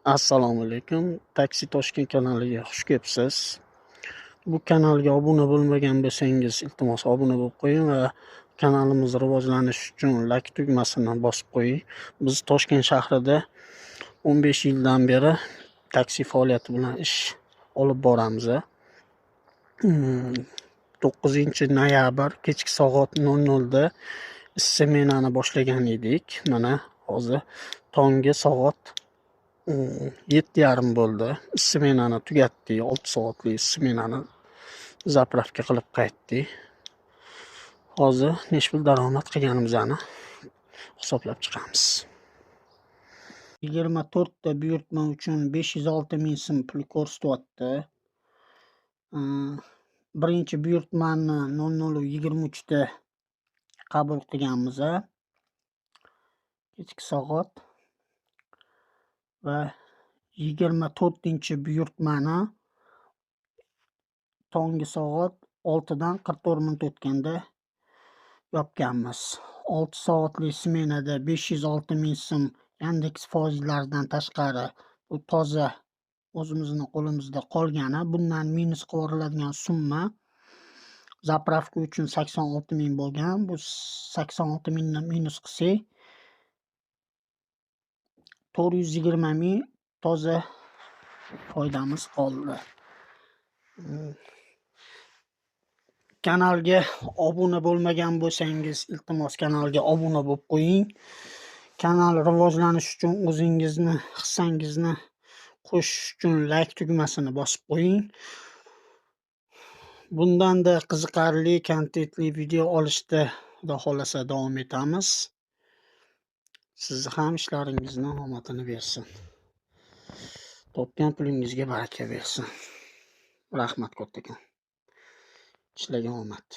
Assalomu alaykum. Taksi Toshkent kanaliga xush kelibsiz. Bu kanalga obuna bo'lmagan bo'lsangiz, iltimos obuna bo'lib qo'ying va kanalimiz rivojlanishi uchun like tugmasini bosib qo'ying. Biz Toshkent shahrida 15 yildan beri taksi faoliyati bilan ish olib boramiz. 9-noyabr kechki soat 00 da smenani boshlagan edik. Mana hozir tongi soat 7:30 bo'ldi. Smenani tugatdik. 6 soatlik smenani zapravka qilib qaytdik. Hozir necha pul daromad qilganimizni hisoblab chiqamiz. 24 ta buyurtma uchun 506 ming so'm pul ko'rsatyapti. Birinchi buyurtmani 00:23 da qabul qilganmiz. Kechki soat va 24-buyurtmani tongi soat 6 dan 44 minut o'tganda yopganmiz. 6 soatlik smenada 506 ming so'm Yandex foizlaridan tashqari bu toza o'zimizning qo'limizda qolgani. Bundan minus qilib yuboriladigan summa zapravka uchun 86 ming bo'lgan. Bu 86 mingni minus qilsak 420 ming toza foydamiz qoldi. Kanalga obuna bo'lmagan bo'lsangiz, iltimos kanalga obuna bo'lib qo'ying. Kanal rivojlanishi uchun o'zingizni hissangizni qo'shish uchun like tugmasini bosib qo'ying. Bundanda qiziqarli, kontentli video olishda Xudo xolasa davom etamiz. Sizni ham ishlaringizni omadini bersin. Topgan pulingizga baraka bersin. Rahmat kattakon. Ishlagan omad.